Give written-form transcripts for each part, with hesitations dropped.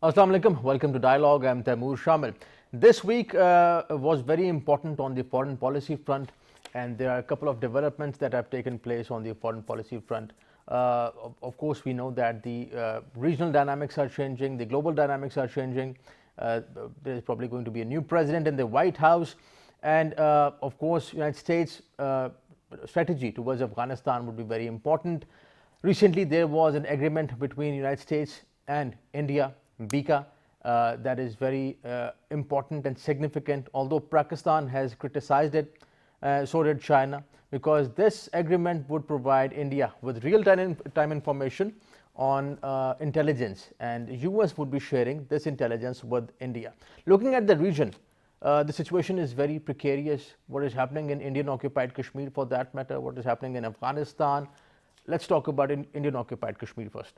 Assalamu alaikum. Welcome to Dialogue. I'm Taimur Shamil. This week was very important on the foreign policy front, and there are a couple of developments that have taken place on the foreign policy front. Of course, we know that the regional dynamics are changing, the global dynamics are changing. There is probably going to be a new president in the White House, and of course, United States strategy towards Afghanistan would be very important. Recently, there was an agreement between United States and India, BICA, that is very important and significant. Although Pakistan has criticized it, so did China, because this agreement would provide India with real-time information on intelligence, and US would be sharing this intelligence with India. Looking at the region, the situation is very precarious. What is happening in Indian occupied Kashmir, for that matter, what is happening in Afghanistan. Let's talk about Indian occupied Kashmir first.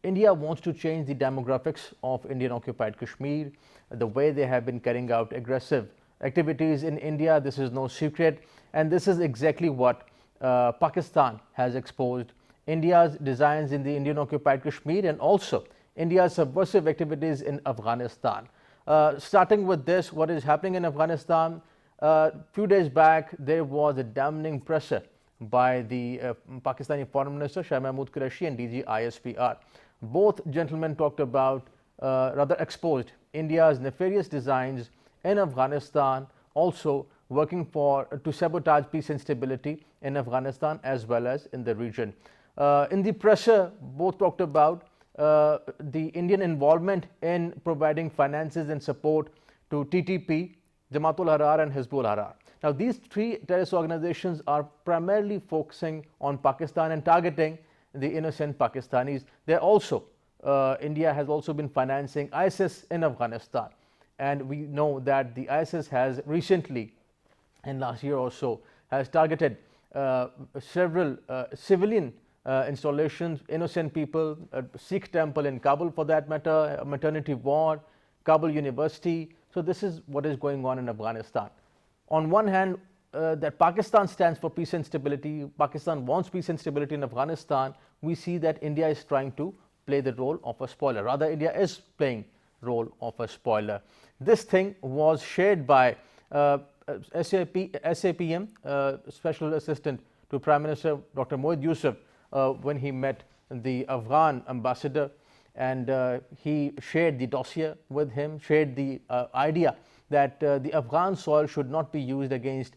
India wants to change the demographics of Indian occupied Kashmir, the way they have been carrying out aggressive activities in India. This is no secret, and this is exactly what Pakistan has exposed: India's designs in the Indian occupied Kashmir and also India's subversive activities in Afghanistan. Starting with this, what is happening in Afghanistan? Few days back, there was a damning pressure by the Pakistani Foreign Minister Shah Mahmood Qureshi and DG ISPR. Both gentlemen talked about, rather exposed, India's nefarious designs in Afghanistan, also working to sabotage peace and stability in Afghanistan as well as in the region. In the pressure, both talked about the Indian involvement in providing finances and support to TTP, Jamaat-ul Ahrar and Hizbul Ahrar. Now, these three terrorist organizations are primarily focusing on Pakistan and targeting the innocent Pakistanis. India has also been financing ISIS in Afghanistan, and we know that the ISIS has recently, in last year or so, has targeted several civilian installations, innocent people, a Sikh temple in Kabul, for that matter, a maternity ward, Kabul University. So this is what is going on in Afghanistan. On one hand, that Pakistan stands for peace and stability, Pakistan wants peace and stability in Afghanistan. We see that India is trying to play the role of a spoiler. Rather, India is playing role of a spoiler. This thing was shared by SAPM, Special Assistant to Prime Minister Dr. Mohid Yusuf, when he met the Afghan ambassador, and he shared the dossier with him, shared the idea that the Afghan soil should not be used against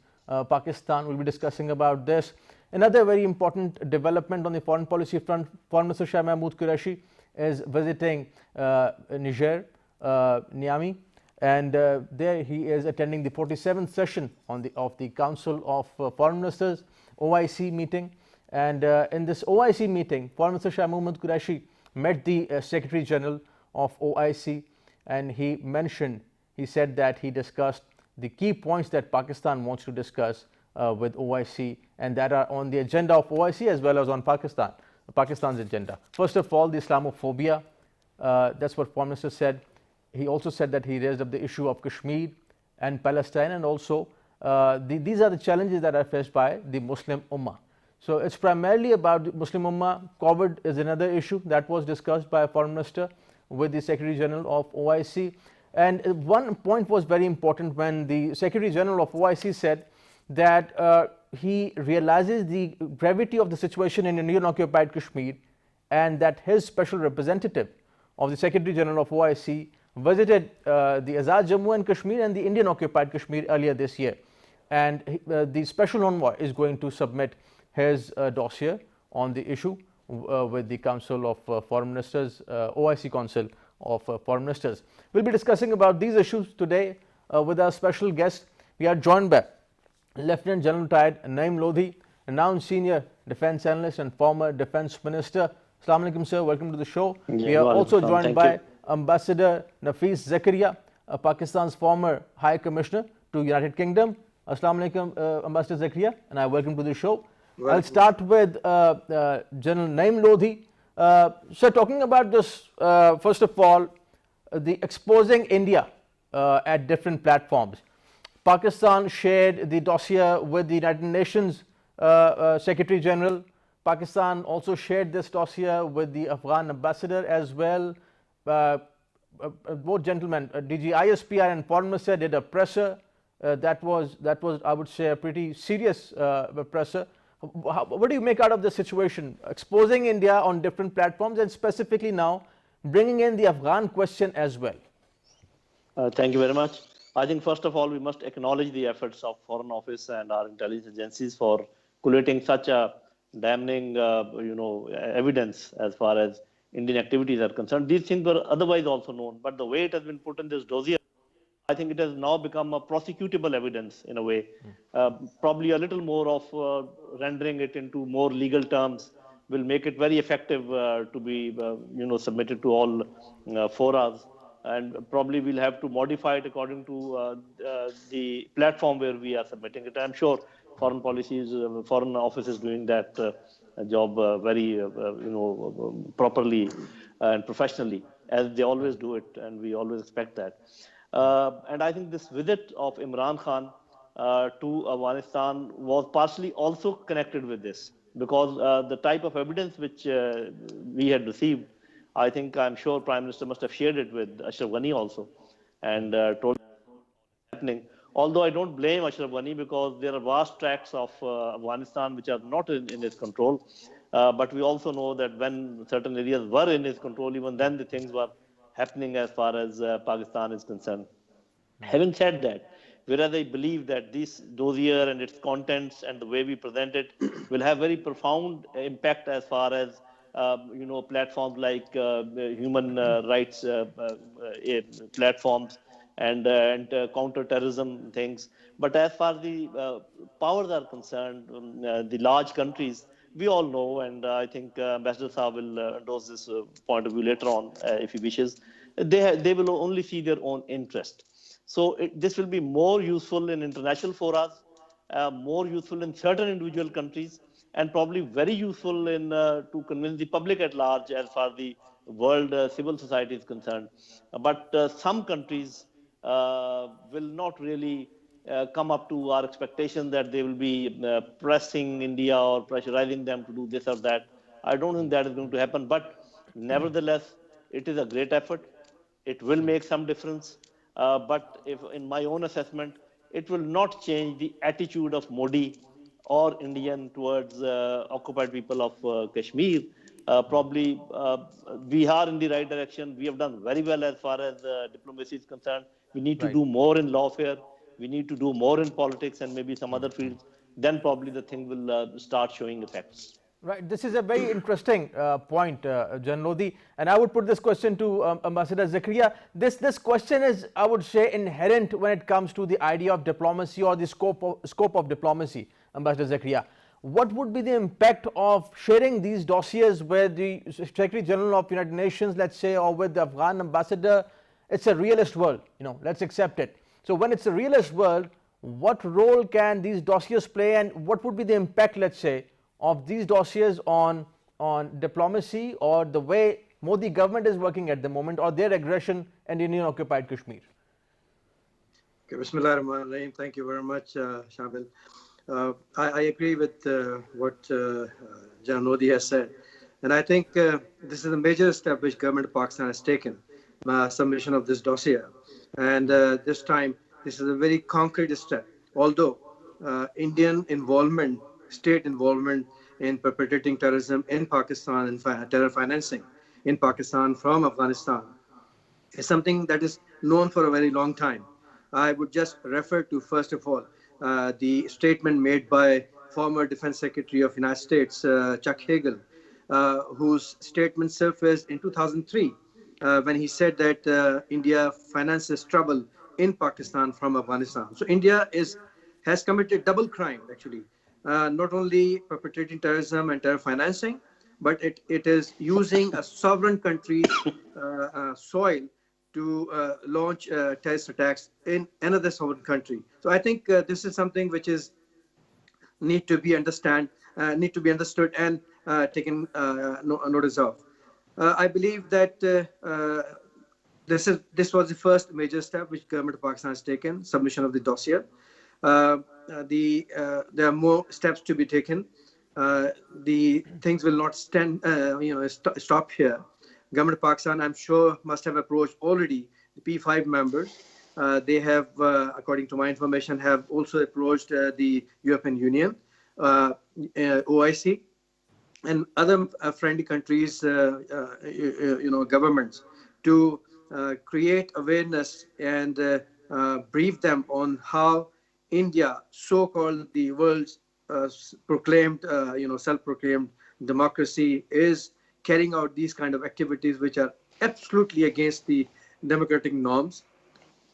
Pakistan. We'll be discussing about this. Another very important development on the foreign policy front: Foreign Minister Shah Mahmood Qureshi is visiting Niger, Niamey, and there he is attending the 47th session of the Council of Foreign Ministers, OIC meeting. And in this OIC meeting, Foreign Minister Shah Mahmood Qureshi met the Secretary General of OIC, and he said that he discussed the key points that Pakistan wants to discuss with OIC, and that are on the agenda of OIC as well as on Pakistan's agenda. First of all, the Islamophobia, that's what Foreign Minister said. He also said that he raised up the issue of Kashmir and Palestine, and also these are the challenges that are faced by the Muslim Ummah. So it's primarily about the Muslim Ummah. COVID is another issue that was discussed by Foreign Minister with the Secretary General of OIC. And one point was very important when the Secretary General of OIC said that he realizes the gravity of the situation in Indian occupied Kashmir, and that his special representative of the Secretary General of OIC visited the Azad Jammu and Kashmir and the Indian occupied Kashmir earlier this year. And the special envoy is going to submit his dossier on the issue with the Council of Foreign Ministers, OIC Council of Foreign Ministers. We'll be discussing about these issues today with our special guest. We are joined by Lieutenant General Retired Naeem Lodhi, renowned senior defense analyst and former defense minister. Assalamu alaikum, sir. Welcome to the show. We are also joined by Ambassador Nafees Zakaria, Pakistan's former High Commissioner to United Kingdom. Assalamu alaikum, Ambassador Zakaria, and I welcome to the show. I'll start with General Naeem Lodhi. So talking about this, first of all, the exposing India at different platforms. Pakistan shared the dossier with the United Nations Secretary General. Pakistan also shared this dossier with the Afghan ambassador as well. both gentlemen, DG ISPR and Foreign Minister did a presser. That was, I would say, a pretty serious presser. What do you make out of the situation, exposing India on different platforms and specifically now bringing in the Afghan question as well? Thank you very much. I think first of all, we must acknowledge the efforts of Foreign Office and our intelligence agencies for collating such a damning, evidence as far as Indian activities are concerned. These things were otherwise also known, but the way it has been put in this dossier, I think it has now become a prosecutable evidence in a way. Probably a little more of rendering it into more legal terms will make it very effective to be, submitted to all forums. And probably we'll have to modify it according to the platform where we are submitting it. I'm sure foreign office is doing that job very, properly and professionally, as they always do it, and we always expect that. And I think this visit of Imran Khan to Afghanistan was partially also connected with this, because the type of evidence which we had received, I'm sure Prime Minister must have shared it with Ashraf Ghani also, and told happening. Although I don't blame Ashraf Ghani, because there are vast tracts of Afghanistan which are not in his control. But we also know that when certain areas were in his control, even then the things were happening as far as Pakistan is concerned. Having said that, whereas I believe that this dossier and its contents and the way we present it will have very profound impact as far as platforms like human rights platforms and counter-terrorism things. But as far as the powers are concerned, the large countries, we all know, and I think Ambassador Saab will endorse this point of view later on if he wishes, they will only see their own interest. So this will be more useful in international forums, more useful in certain individual countries, and probably very useful in to convince the public at large as far as the world civil society is concerned. But some countries will not really come up to our expectation that they will be pressing India or pressurizing them to do this or that. I don't think that is going to happen. But nevertheless, it is a great effort. It will make some difference. But if, in my own assessment, it will not change the attitude of Modi or Indian towards occupied people of Kashmir. Probably we are in the right direction. We have done very well as far as diplomacy is concerned. We need to do more in lawfare. We need to do more in politics and maybe some other fields. Then probably the thing will start showing effects. Right. This is a very interesting point, General Lodhi. And I would put this question to Ambassador Zakaria. This question is, I would say, inherent when it comes to the idea of diplomacy or the scope of diplomacy, Ambassador Zakaria. What would be the impact of sharing these dossiers with the Secretary General of United Nations, let's say, or with the Afghan ambassador? It's a realist world, let's accept it. So when it's a realist world, what role can these dossiers play, and what would be the impact, let's say, of these dossiers on diplomacy or the way Modi government is working at the moment, or their aggression in Indian occupied Kashmir? Okay, Bismillah ar-Rahman ar-Rahim. Thank you very much, Shabil. I agree with what General Modi has said. And I think this is a major step which government of Pakistan has taken, submission of this dossier. And this time, this is a very concrete step. Although Indian involvement, state involvement in perpetrating terrorism in Pakistan and terror financing in Pakistan from Afghanistan is something that is known for a very long time. I would just refer to, first of all, the statement made by former Defense Secretary of United States, Chuck Hagel, whose statement surfaced in 2003 when he said that India finances trouble in Pakistan from Afghanistan. So India has committed double crime, actually. Not only perpetrating terrorism and terror financing, but it is using a sovereign country's soil to launch terrorist attacks in another sovereign country. So I think this is something which need to be understood and taken notice of. I believe that this was the first major step which government of Pakistan has taken, submission of the dossier. There are more steps to be taken. The things will not stop here. government of Pakistan, I'm sure, must have approached already the P5 members. They have, according to my information, have also approached the European Union, OIC, and other friendly countries, governments, to create awareness and brief them on how India, so-called the world's proclaimed, self-proclaimed democracy, is carrying out these kind of activities which are absolutely against the democratic norms,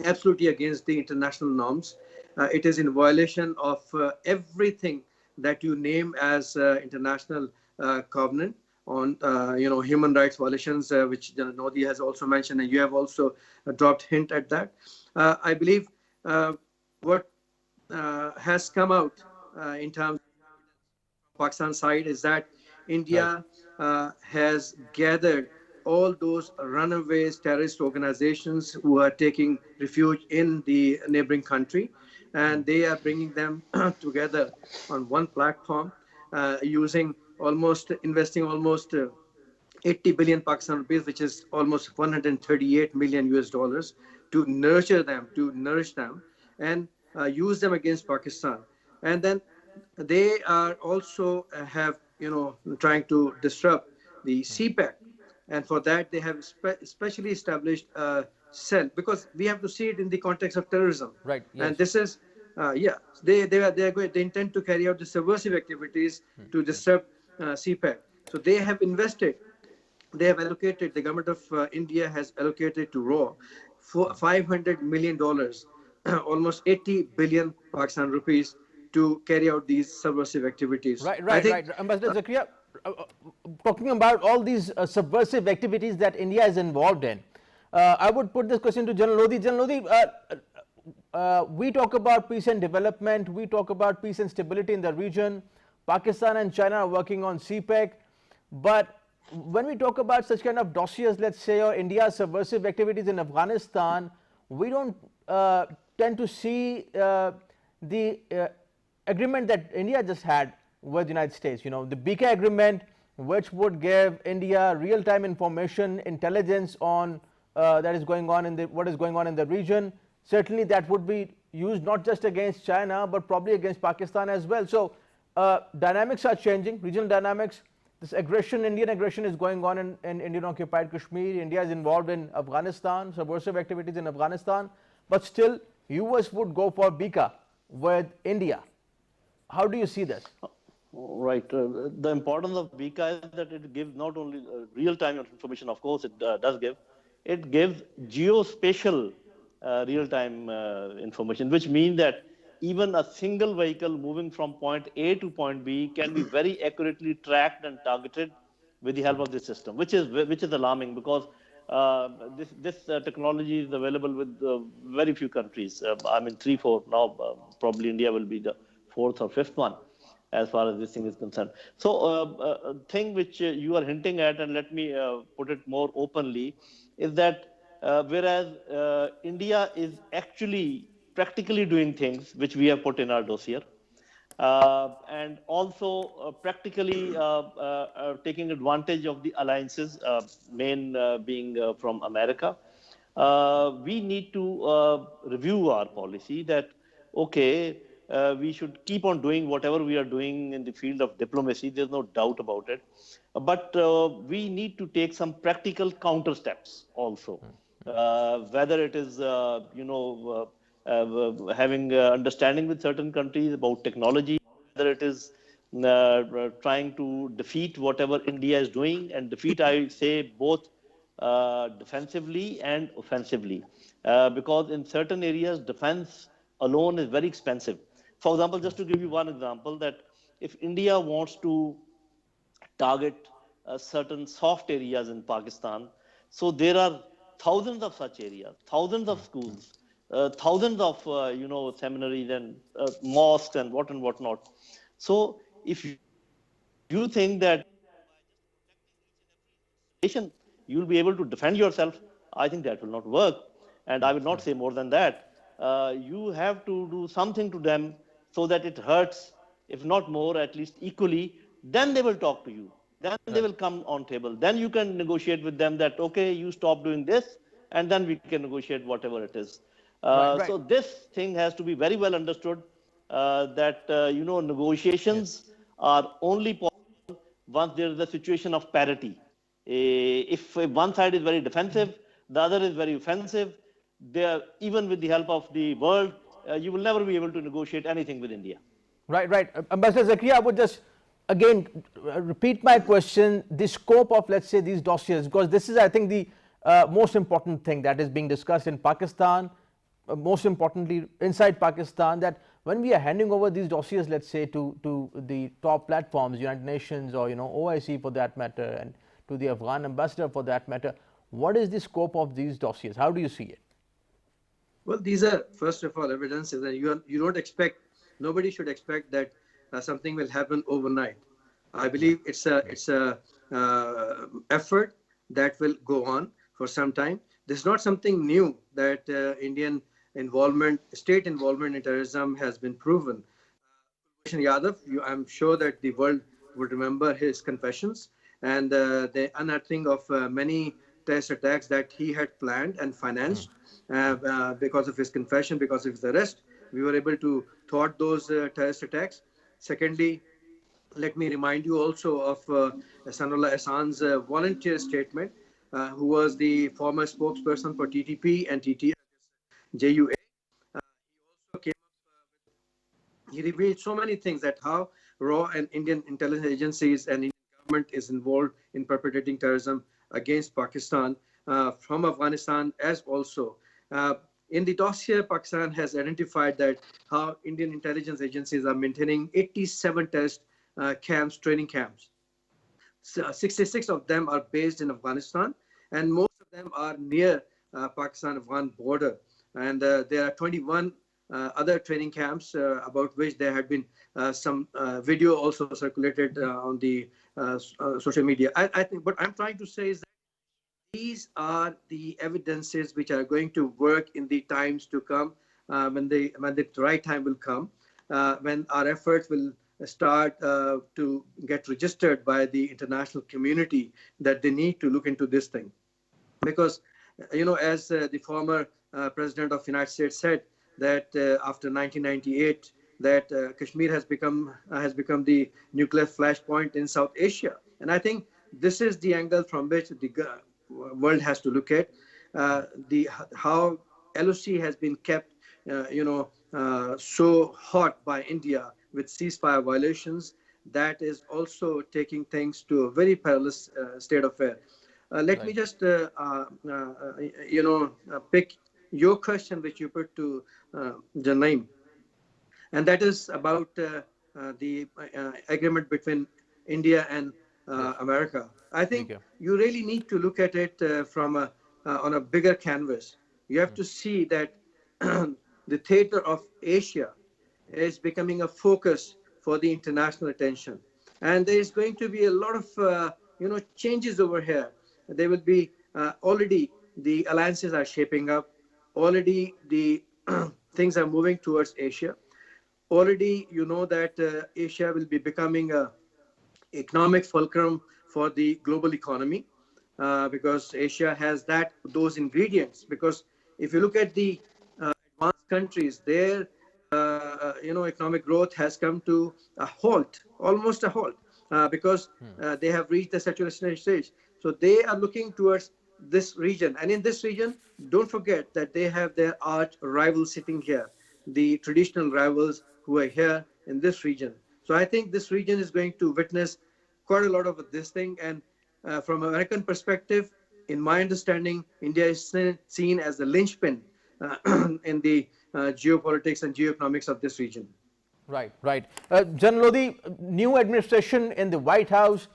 absolutely against the international norms. It is in violation of everything that you name as international covenant on human rights violations, which Nodi has also mentioned, and you have also dropped hint at that. I believe what has come out in terms of Pakistan side is that India has gathered all those runaways terrorist organizations who are taking refuge in the neighboring country, and they are bringing them together on one platform, investing almost 80 billion Pakistan rupees, which is almost 138 million US dollars, to nurture them, to nourish them, and use them against Pakistan. And then they are also trying to disrupt the CPEC. And for that, they have specially established a cell, because we have to see it in the context of terrorism. Right. Yes. And this is, they intend to carry out the subversive activities to disrupt CPEC. So they have invested. They have allocated, the government of India has allocated to RAW for $500 million, almost 80 billion Pakistan rupees, to carry out these subversive activities. Right. Ambassador Zakaria, talking about all these subversive activities that India is involved in, I would put this question to General Lodhi. General Lodhi, we talk about peace and development, we talk about peace and stability in the region. Pakistan and China are working on CPEC, but when we talk about such kind of dossiers, let's say, or India's subversive activities in Afghanistan, we don't tend to see the agreement that India just had with the United States, the BK agreement, which would give India real-time information, intelligence on that is going on in what is going on in the region. Certainly that would be used not just against China, but probably against Pakistan as well. So dynamics are changing, regional dynamics. This aggression, Indian aggression, is going on in Indian-occupied Kashmir. India is involved in Afghanistan, subversive activities in Afghanistan, but still US would go for BK with India. How do you see this? Right. The importance of BK is that it gives not only real-time information, of course it does give, it gives geospatial real-time information, which means that even a single vehicle moving from point A to point B can be very accurately tracked and targeted with the help of this system, which is alarming, because this technology is available with very few countries. 3, 4 now. Probably India will be the 4th or 5th one, as far as this thing is concerned. So, a thing which you are hinting at, and let me put it more openly, is that whereas India is actually practically doing things which we have put in our dossier, and also practically taking advantage of the alliances, main being from America, we need to review our policy that, okay, we should keep on doing whatever we are doing in the field of diplomacy. There's no doubt about it. But we need to take some practical counter steps also. Whether it is, having understanding with certain countries about technology, whether it is trying to defeat whatever India is doing, and defeat, I say, both defensively and offensively, because in certain areas, defense alone is very expensive. For example, just to give you one example, that if India wants to target certain soft areas in Pakistan, so there are thousands of such areas, thousands of schools, thousands of seminaries and mosques and whatnot. So if you think that you'll be able to defend yourself, I think that will not work. And I will not say more than that. You have to do something to them so that it hurts, if not more, at least equally. Then they will talk to you. then they will come on table. Then you can negotiate with them that, okay, you stop doing this, and then we can negotiate whatever it is. Right. So this thing has to be very well understood, that, negotiations are only possible once there is a situation of parity. If one side is very defensive, the other is very offensive, even with the help of the world, you will never be able to negotiate anything with India. Right, right. Ambassador Zakaria, I would just again repeat my question, the scope of, let's say, these dossiers, because this is, I think, the most important thing that is being discussed in Pakistan, most importantly inside Pakistan, that when we are handing over these dossiers, let's say, to the top platforms, United Nations or OIC for that matter, and to the Afghan ambassador for that matter, what is the scope of these dossiers? How do you see it? Well, these are, first of all, evidences that you don't expect, nobody should expect that something will happen overnight. I believe it's a effort that will go on for some time. This is not something new that Indian involvement, state involvement in terrorism has been proven. Kulbhushan Yadav, I'm sure that the world would remember his confessions and the unearthing of many terrorist attacks that he had planned and financed. Because of his confession, because of his arrest, we were able to thwart those terrorist attacks. Secondly, let me remind you also of Sanullah Ahsan's volunteer statement, who was the former spokesperson for TTP and JUA. He also came up he revealed so many things, that how raw and Indian intelligence agencies and Indian government is involved in perpetrating terrorism against Pakistan from Afghanistan, as also in the dossier, Pakistan has identified that how Indian intelligence agencies are maintaining 87 terrorist camps, training camps. 66 of them are based in Afghanistan, and most of them are near Pakistan-Afghan border. And there are 21 other training camps about which there had been some video also circulated on the social media. I think what I'm trying to say is that these are the evidences which are going to work in the times to come, when the right time will come, when our efforts will start to get registered by the international community that they need to look into this thing. Because, as the former president of the United States said, that after 1998, that Kashmir has become the nuclear flashpoint in South Asia. And I think this is the angle from which the world has to look at how LOC has been kept, so hot by India with ceasefire violations. That is also taking things to a very perilous state of affairs. Let me just, pick your question which you put to Janaim, and that is about the agreement between India and America. I think you really need to look at it from on a bigger canvas. You have to see that the theater of Asia is becoming a focus for the international attention, and there is going to be a lot of changes over here. There will be already the alliances are shaping up. Already the things are moving towards Asia. Already that Asia will be becoming a economic fulcrum for the global economy, because Asia has those ingredients. Because if you look at the advanced countries, their economic growth has come to a halt, almost a halt, because they have reached the saturation stage. So they are looking towards this region, and in this region, don't forget that they have their arch rivals sitting here, the traditional rivals who are here in this region. So I think this region is going to witness quite a lot of this thing. And from an American perspective, in my understanding, India is seen as the linchpin in the geopolitics and geoeconomics of this region. Right, right. General Lodi, new administration in the White House,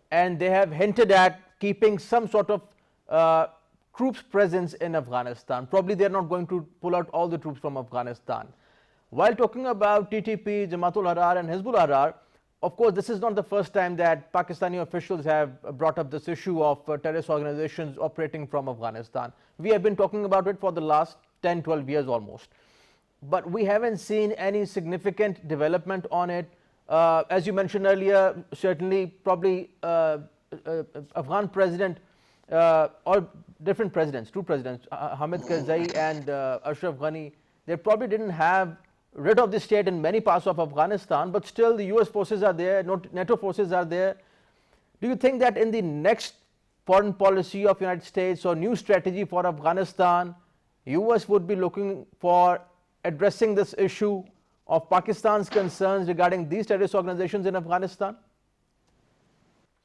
and they have hinted at keeping some sort of troops presence in Afghanistan. Probably they are not going to pull out all the troops from Afghanistan. While talking about TTP, Jamaat-ul-Ahrar and Hizb-ul-Ahrar, of course, this is not the first time that Pakistani officials have brought up this issue of terrorist organizations operating from Afghanistan. We have been talking about it for the last 10, 12 years almost. But we haven't seen any significant development on it. As you mentioned earlier, certainly probably Afghan president or different presidents, two presidents, Hamid Karzai and Ashraf Ghani, they probably didn't have rid of the state in many parts of Afghanistan, but still the US forces are there, NATO forces are there. Do you think that in the next foreign policy of United States or new strategy for Afghanistan, US would be looking for addressing this issue of Pakistan's concerns regarding these terrorist organizations in Afghanistan?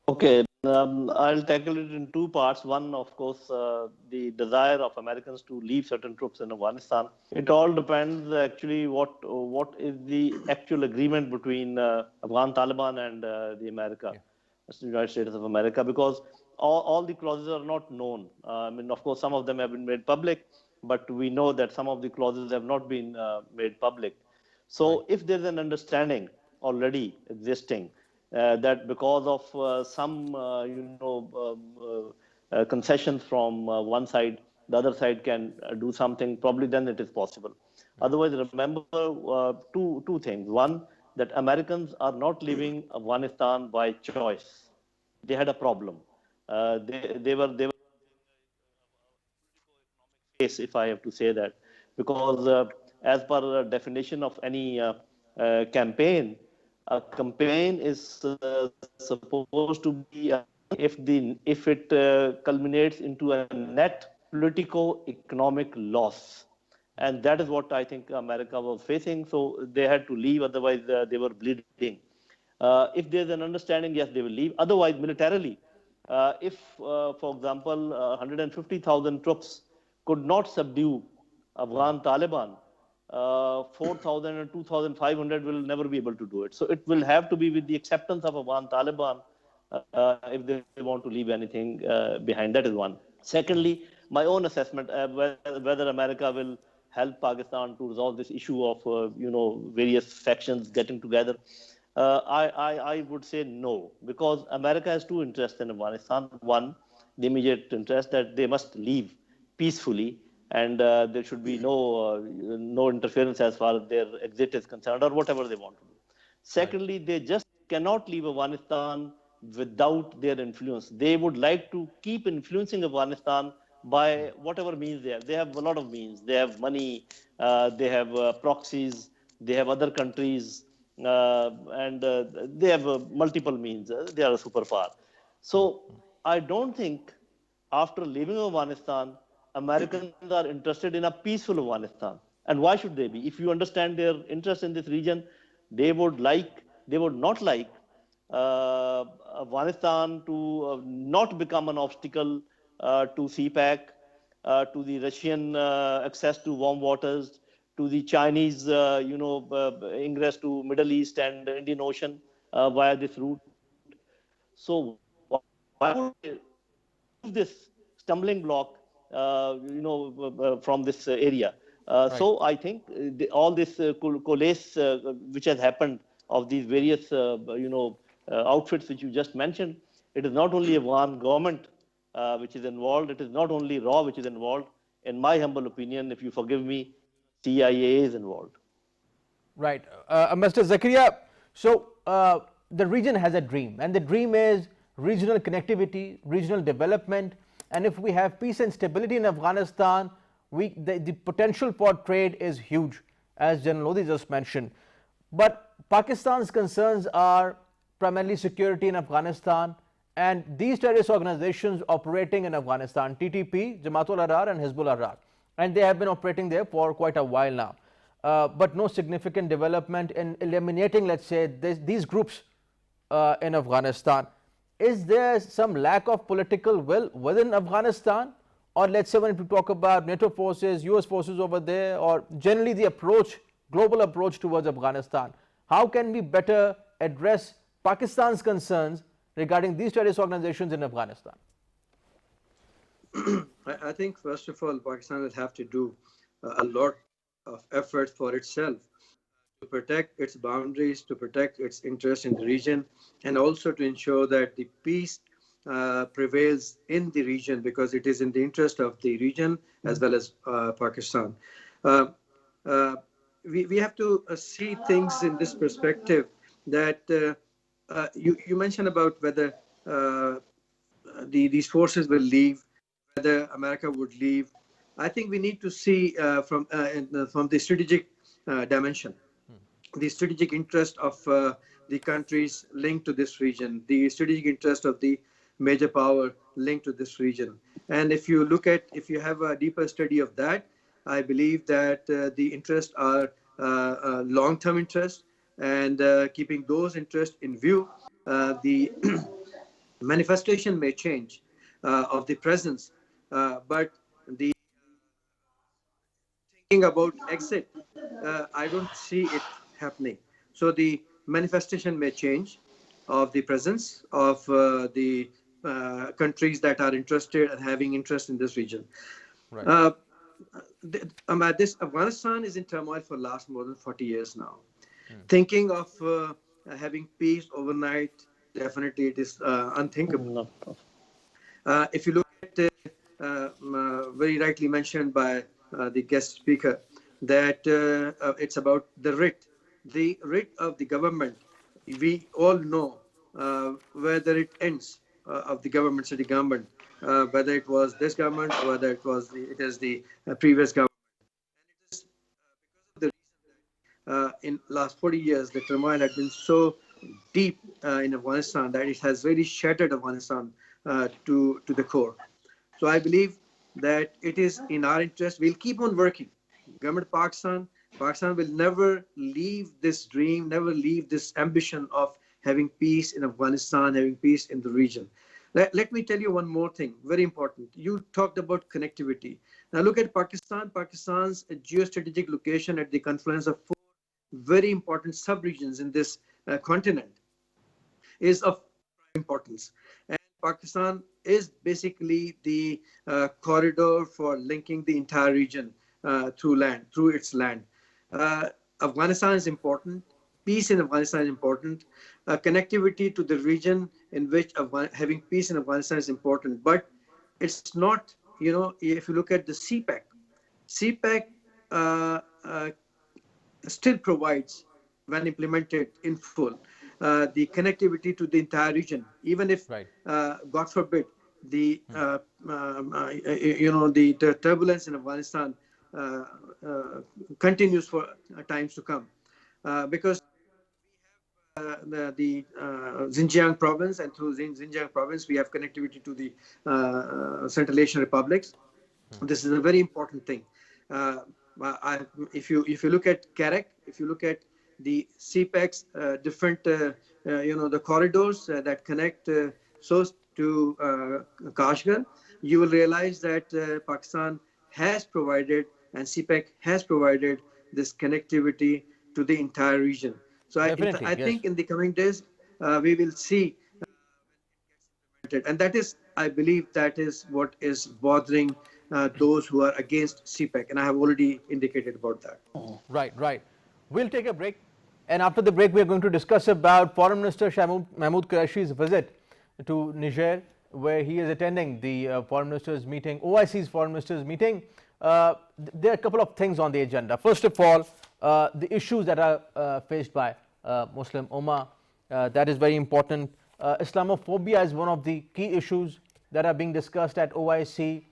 Okay, I'll tackle it in two parts. One, of course, the desire of Americans to leave certain troops in Afghanistan. It all depends actually what is the actual agreement between Afghan Taliban and the United States of America, because all the clauses are not known. I mean, of course, some of them have been made public, but we know that some of the clauses have not been made public. So if there's an understanding already existing, that because of some concessions from one side, the other side can do something, probably then it is possible. Otherwise, remember two things. One, that Americans are not leaving Afghanistan by choice. They had a problem. They were case, if I have to say that, because as per the definition of any campaign, a campaign is supposed to be if it culminates into a net politico-economic loss, and that is what I think America was facing. So they had to leave, otherwise they were bleeding. If there's an understanding, yes, they will leave. Otherwise, militarily, if, for example, 150,000 troops could not subdue Afghan Taliban, 4,000 and 2,500 will never be able to do it. So it will have to be with the acceptance of Afghan Taliban if they want to leave anything behind. That is one. Secondly, my own assessment, whether America will help Pakistan to resolve this issue of various factions getting together. I would say no, because America has two interests in Afghanistan. One, the immediate interest that they must leave peacefully, and there should be no interference as far as their exit is concerned, or whatever they want to do. Secondly, they just cannot leave Afghanistan without their influence. They would like to keep influencing Afghanistan by whatever means they have. They have a lot of means. They have money, they have proxies, they have other countries, and they have multiple means. They are a superpower. So I don't think after leaving Afghanistan, Americans are interested in a peaceful Afghanistan. And why should they be? If you understand their interest in this region, they would not like Afghanistan to not become an obstacle to CPAC, to the Russian access to warm waters, to the Chinese, ingress to Middle East and Indian Ocean via this route. So why would they remove this stumbling block, from this area? Right. So I think all this coalesce which has happened of these various, outfits which you just mentioned, it is not only Afghan government which is involved. It is not only RAW which is involved. In my humble opinion, if you forgive me, CIA is involved. Right. Mr. Zakaria, so the region has a dream, and the dream is regional connectivity, regional development, and if we have peace and stability in Afghanistan, the potential for trade is huge, as General Lodhi just mentioned. But Pakistan's concerns are primarily security in Afghanistan, and these terrorist organizations operating in Afghanistan, TTP, Jamaat-ul-Ahrar and Hizbul-Ahrar, and they have been operating there for quite a while now. But no significant development in eliminating, let's say, these groups in Afghanistan. Is there some lack of political will within Afghanistan? Or let's say when we talk about NATO forces, US forces over there, or generally the approach, global approach towards Afghanistan, how can we better address Pakistan's concerns regarding these terrorist organizations in Afghanistan? I think, first of all, Pakistan will have to do a lot of effort for itself to protect its boundaries, to protect its interests in the region, and also to ensure that the peace prevails in the region, because it is in the interest of the region as well as Pakistan. We have to see things in this perspective, that you mentioned about whether these forces will leave, whether America would leave. I think we need to see from the strategic dimension, the strategic interest of the countries linked to this region, the strategic interest of the major power linked to this region. And if you have a deeper study of that, I believe that the interests are long-term interests, and keeping those interests in view, the manifestation may change of the presence, but the thinking about exit, I don't see it happening. So the manifestation may change of the presence of the countries that are interested and having interest in this region. Right. This Afghanistan is in turmoil for last more than 40 years now. Thinking of having peace overnight, definitely it is unthinkable. If you look at very rightly mentioned by the guest speaker, that it's about the writ of the government. We all know whether it ends of the government, city government, whether it was this government or whether it is the previous government. And it is because of the reason that in last 40 years the turmoil had been so deep in Afghanistan that it has really shattered Afghanistan to the core. So I believe that it is in our interest. We'll keep on working. Government of Pakistan will never leave this dream, never leave this ambition of having peace in Afghanistan, having peace in the region. Let me tell you one more thing, very important. You talked about connectivity. Now look at Pakistan. Pakistan's geostrategic location at the confluence of 4 very important sub-regions in this continent is of importance. And Pakistan is basically the corridor for linking the entire region through its land. Afghanistan is important. Peace in Afghanistan is important. Connectivity to the region in which having peace in Afghanistan is important. But it's not, if you look at the CPEC still provides, when implemented in full, the connectivity to the entire region. Even if, right. God forbid, the turbulence in Afghanistan continues for times to come, because the Xinjiang province, and through Xinjiang province we have connectivity to the Central Asian republics. This is a very important thing. If you look at CAREC, if you look at the CPEC's different the corridors that connect SOS to Kashgar, you will realize that Pakistan has provided and CPEC has provided this connectivity to the entire region. So I think in the coming days we will see and that is, I believe, that is what is bothering those who are against CPEC, and I have already indicated about that. Right. We'll take a break, and after the break we are going to discuss about Foreign Minister Shah Mahmood Qureshi's visit to Niger, where he is attending the Foreign Ministers meeting, OIC's Foreign Ministers meeting. There are a couple of things on the agenda. First of all, the issues that are faced by Muslim Ummah, that is very important. Islamophobia is one of the key issues that are being discussed at OIC.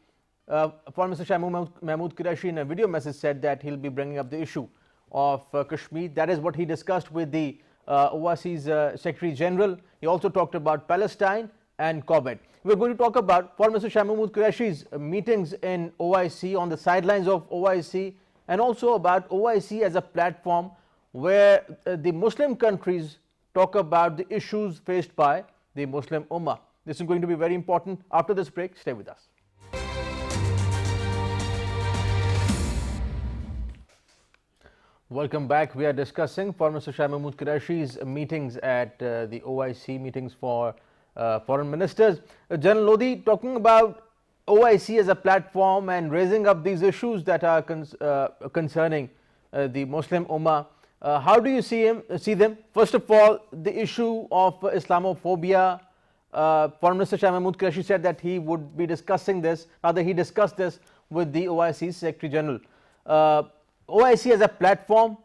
Foreign Minister Shah Mahmood Qureshi in a video message said that he'll be bringing up the issue of Kashmir. That is what he discussed with the OIC's Secretary General. He also talked about Palestine and COVID. We're going to talk about Foreign Minister Shah Mahmood Qureshi's meetings in OIC, on the sidelines of OIC, and also about OIC as a platform where the Muslim countries talk about the issues faced by the Muslim Ummah. This is going to be very important. After this break, stay with us. Welcome back. We are discussing Foreign Minister Shah Mahmood Qureshi's meetings at the OIC meetings for foreign ministers. General Lodi, talking about OIC as a platform and raising up these issues that are concerning the Muslim Ummah. How do you see them? First of all, the issue of Islamophobia. Foreign Minister Shah Mahmood Qureshi said that he would be discussing this, rather he discussed this with the OIC Secretary General. OIC as a platform,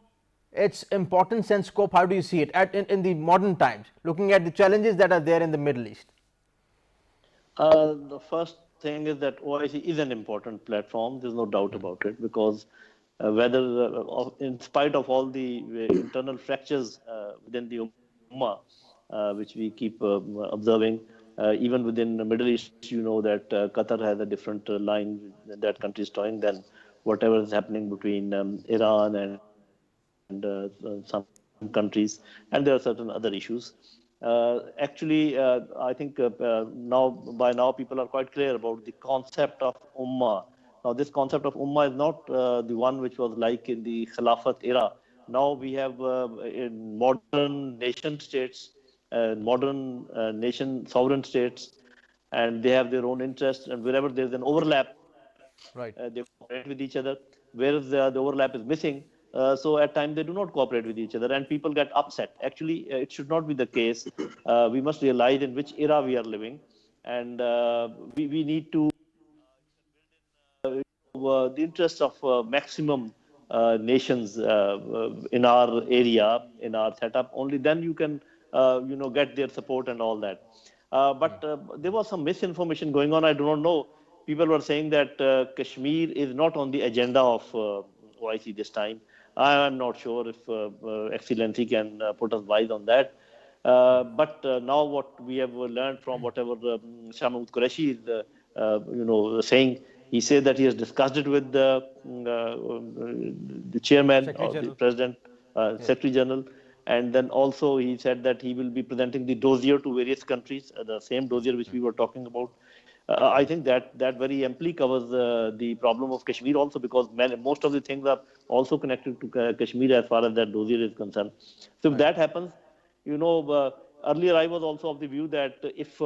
its importance and scope? How do you see it in the modern times, looking at the challenges that are there in the Middle East? The first thing is that OIC is an important platform. There's no doubt about it, because whether in spite of all the internal fractures within the Ummah, which we keep observing, even within the Middle East, you know that Qatar has a different line that country is towing than whatever is happening between Iran and some countries, and there are certain other issues. Actually, I think by now people are quite clear about the concept of Ummah. Now, this concept of Ummah is not the one which was like in the Khilafat era. Now we have in modern nation states, modern nation sovereign states, and they have their own interests, and wherever there's an overlap, Right. they cooperate with each other. Whereas the overlap is missing, so at times they do not cooperate with each other, and people get upset. Actually, it should not be the case. We must realize in which era we are living, and we need to the interests of maximum nations in our area, in our setup. Only then you can, get their support and all that. But there was some misinformation going on. I do not know. People were saying that Kashmir is not on the agenda of OIC this time. I am not sure if Excellency can put us wise on that. But now what we have learned from whatever Shah Mahmood Qureshi is, saying, he said that he has discussed it with the chairman, Secretary or the General. president, Secretary General, and then also he said that he will be presenting the dossier to various countries, the same dossier which we were talking about. I think that very amply covers the problem of Kashmir also, because most of the things are also connected to Kashmir as far as that dossier is concerned. So if that happens, earlier I was also of the view that if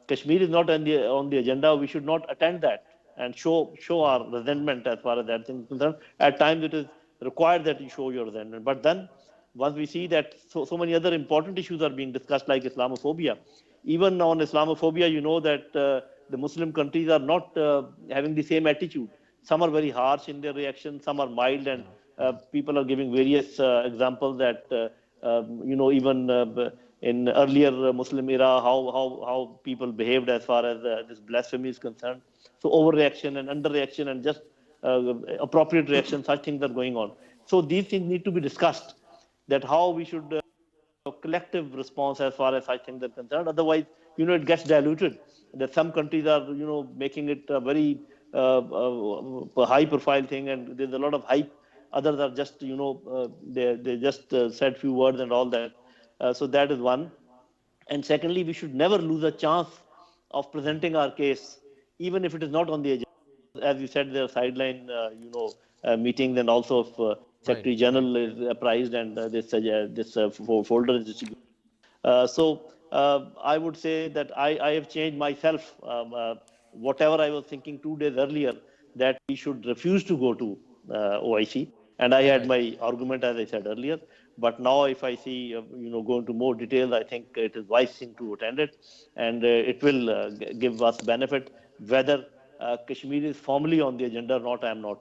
Kashmir is not on the agenda, we should not attend that and show our resentment as far as that thing is concerned. At times it is required that you show your resentment. But then once we see that so many other important issues are being discussed, like Islamophobia, even on Islamophobia, you know that the Muslim countries are not having the same attitude. Some are very harsh in their reaction, some are mild, and people are giving various examples that, even in earlier Muslim era, how people behaved as far as this blasphemy is concerned. So overreaction and underreaction and just appropriate reaction, such things are going on. So these things need to be discussed, that how we should collective response as far as such things are concerned. Otherwise, it gets diluted. That some countries are, making it a very high-profile thing, and there's a lot of hype. Others are just, they just said few words and all that. So that is one. And secondly, we should never lose a chance of presenting our case, even if it is not on the agenda. As you said, there are sideline, meetings, and also if Secretary General is apprised and this folder is distributed. So I would say that I have changed myself. Whatever I was thinking 2 days earlier, that we should refuse to go to OIC. And I had my argument, as I said earlier. But now if I see, go into more details, I think it is wise thing to attend it. And it will give us benefit. Whether Kashmir is formally on the agenda or not, I am not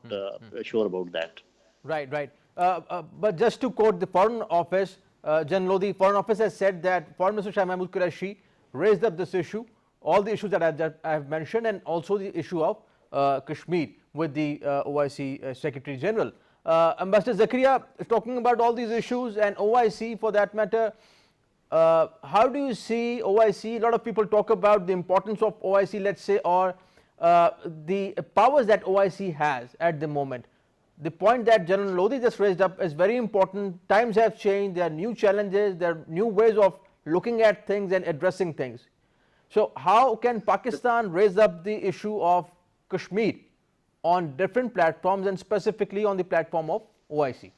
sure about that. Right. But just to quote the Foreign Office, General Lodi, Foreign Office has said that Foreign Minister Shah Mahmood Qureshi raised up this issue, all the issues that I have mentioned, and also the issue of Kashmir with the OIC Secretary General. Ambassador Zakaria is talking about all these issues, and OIC for that matter. How do you see OIC? A lot of people talk about the importance of OIC, let's say, or the powers that OIC has at the moment. The point that General Lodi just raised up is very important. Times have changed, there are new challenges, there are new ways of looking at things and addressing things. So how can Pakistan raise up the issue of Kashmir on different platforms, and specifically on the platform of OIC?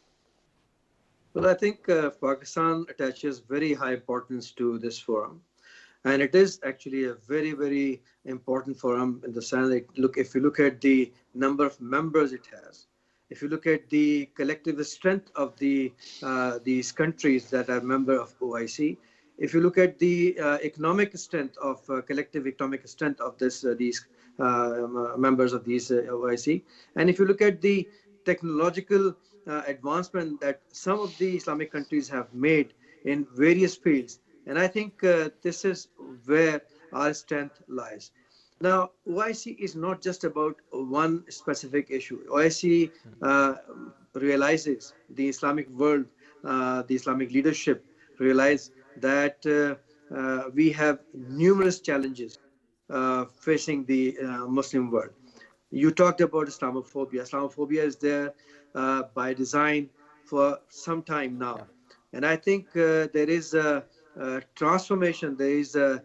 Well, I think Pakistan attaches very high importance to this forum. And it is actually a very, very important forum in the sense that, if you look at the number of members it has, if you look at the collective strength of these countries that are member of OIC, if you look at the economic strength of collective economic strength of these members of these OIC, and if you look at the technological advancement that some of the Islamic countries have made in various fields. And I think this is where our strength lies. Now, OIC is not just about one specific issue. OIC realizes the Islamic world, the Islamic leadership realize that we have numerous challenges facing the Muslim world. You talked about Islamophobia. Islamophobia is there by design for some time now. And I think there is a transformation, there is a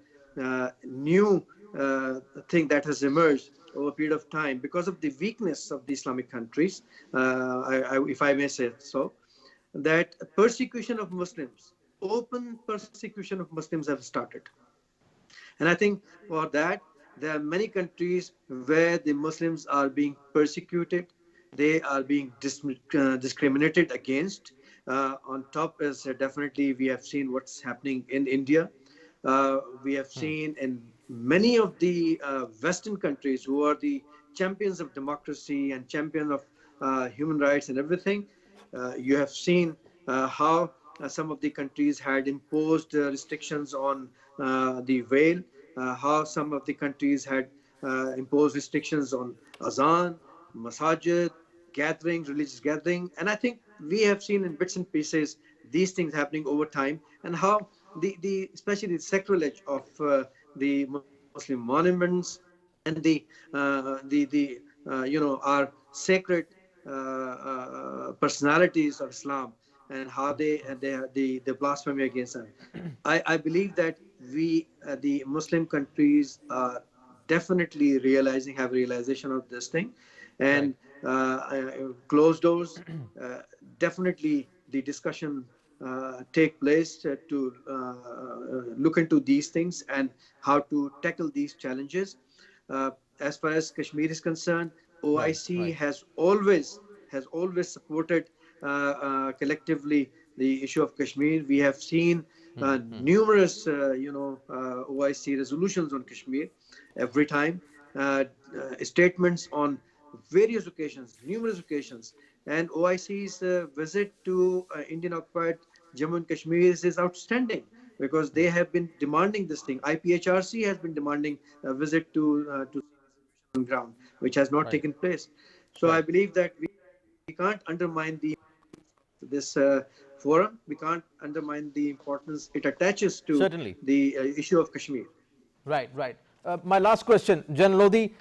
new thing that has emerged over a period of time because of the weakness of the Islamic countries, if I may say so, that persecution of Muslims, open persecution of Muslims have started. And I think for that, there are many countries where the Muslims are being persecuted, they are being discriminated against. On top is definitely we have seen what's happening in India. We have seen in many of the Western countries who are the champions of democracy and champions of human rights and everything. You have seen how some of the countries had imposed restrictions on the veil, how some of the countries had imposed restrictions on azan, masajid, gatherings, religious gathering. And I think we have seen in bits and pieces these things happening over time, and how especially the sacrilege of the Muslim monuments and the our sacred personalities of Islam, and how the blasphemy against them. I believe that we the Muslim countries are definitely have realization of this thing, and closed doors. Definitely the discussion take place to look into these things and how to tackle these challenges. As far as Kashmir is concerned, OIC has always supported collectively the issue of Kashmir. We have seen numerous OIC resolutions on Kashmir every time, statements on various occasions, numerous occasions. And OIC's visit to Indian occupied Jammu and Kashmir is outstanding, because they have been demanding this thing. IPHRC has been demanding a visit to on ground, which has not taken place. So I believe that we can't undermine this forum. We can't undermine the importance it attaches to the issue of Kashmir. Right. My last question, Jan Lodhi,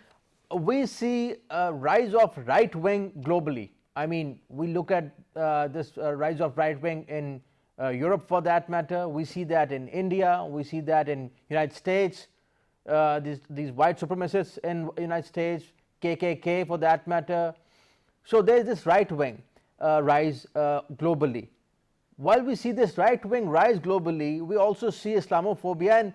we see a rise of right wing globally. I mean, we look at this rise of right wing in Europe, for that matter. We see that in India. We see that in United States. These white supremacists in United States, KKK for that matter. So there is this right wing rise globally. While we see this right wing rise globally, we also see Islamophobia, and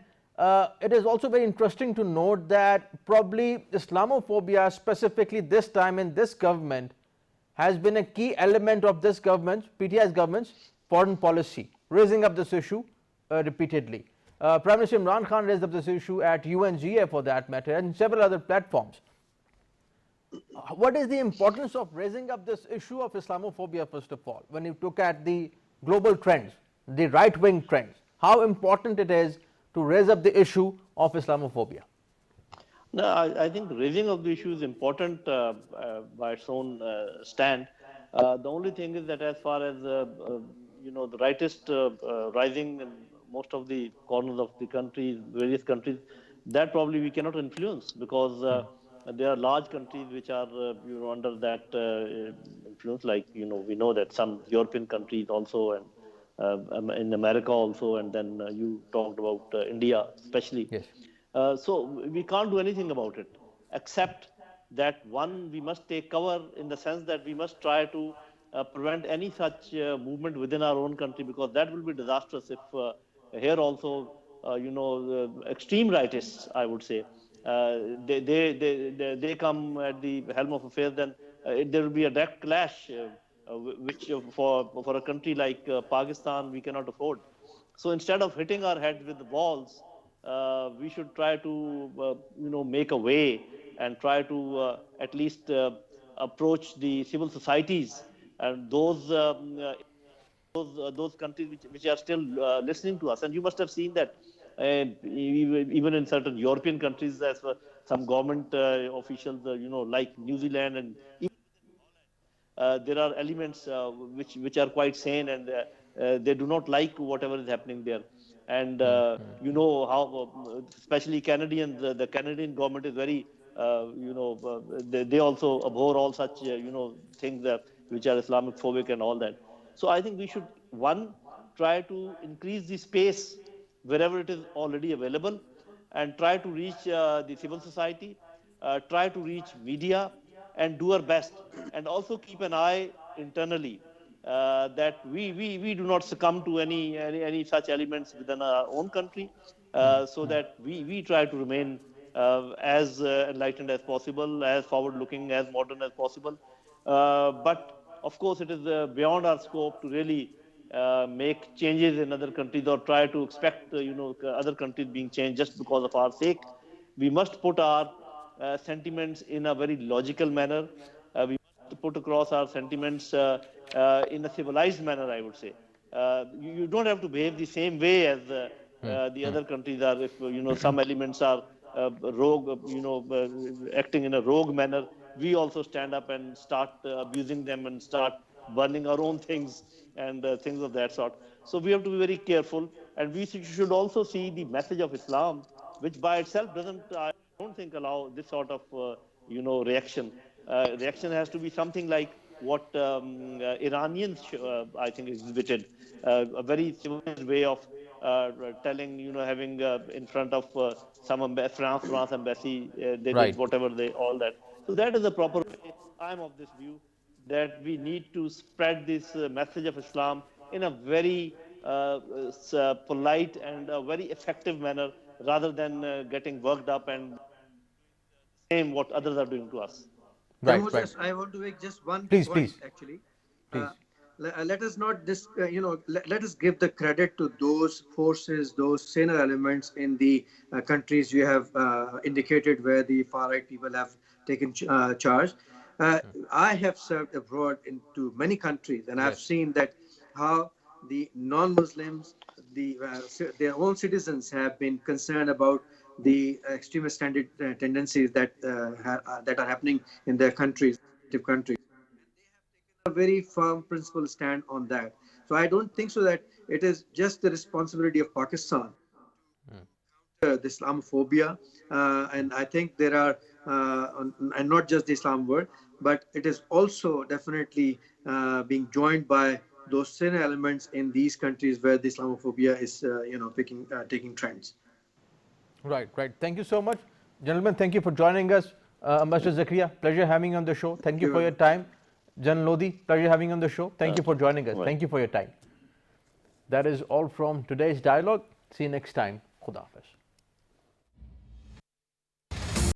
it is also very interesting to note that probably Islamophobia, specifically this time in this government, has been a key element of this government, PTI's government's foreign policy, raising up this issue repeatedly. Prime Minister Imran Khan raised up this issue at UNGA for that matter, and several other platforms. What is the importance of raising up this issue of Islamophobia, first of all, when you look at the global trends, the right wing trends? How important it is to raise up the issue of Islamophobia? No, I think raising of the issue is important by its own stand. The only thing is that as far as the rightist rising in most of the corners of the country, various countries, that probably we cannot influence, because there are large countries which are under that influence. Like we know that some European countries also, and in America also, and then you talked about India especially. Yes. So we can't do anything about it, except that we must take cover in the sense that we must try to prevent any such movement within our own country, because that will be disastrous if here also, extreme rightists, I would say, they come at the helm of affairs, then there will be a direct clash, which for a country like Pakistan we cannot afford. So instead of hitting our heads with the walls, we should try to make a way and try to at least approach the civil societies and those countries which are still listening to us. And you must have seen that even in certain European countries, as some government officials, like New Zealand and there are elements which are quite sane, and they do not like whatever is happening there. And you know how, especially Canadians, the Canadian government is very, they also abhor all such, things which are Islamic phobic and all that. So I think we should, one, try to increase the space wherever it is already available, and try to reach the civil society, try to reach media, and do our best, and also keep an eye internally that we do not succumb to any such elements within our own country, so that we try to remain as enlightened as possible, as forward-looking, as modern as possible. But of course, it is beyond our scope to really make changes in other countries, or try to expect other countries being changed just because of our sake. We must put our sentiments in a very logical manner. We must put across our sentiments in a civilized manner, I would say. You don't have to behave the same way as the other countries are. If some elements are rogue, acting in a rogue manner, we also stand up and start abusing them and start burning our own things and things of that sort. So we have to be very careful, and we should also see the message of Islam, which by itself doesn't, I don't think, allow this sort of reaction. Reaction has to be something like what Iranians I think exhibited, a very civilized way of telling, having in front of France embassy, they Right. did whatever all that. So that is the proper way. I'm of this view that we need to spread this message of Islam in a very polite and a very effective manner, rather than getting worked up and same what others are doing to us. Right, Taimur, right. I want to make just one Please, point, please, actually. please. Let us not let us give the credit to those forces, those saner elements in the countries you have indicated where the far right people have taken charge. I have served abroad into many countries, and I've Yes. seen that how the non-Muslims, their own citizens, have been concerned about the extremist tendencies that that are happening in their countries, respective countries. A very firm principled stand on that. So I don't think so that it is just the responsibility of Pakistan the Islamophobia, and I think there are, and not just the Islam world, but it is also definitely being joined by those same elements in these countries where the Islamophobia is, taking trends. Right, right. Thank you so much. Gentlemen, thank you for joining us. Ambassador Zakaria, pleasure having you on the show. Thank you for your time. General Lodi, pleasure having you on the show. Thank you for joining us. Right. Thank you for your time. That is all from today's dialogue. See you next time. Khuda Hafiz.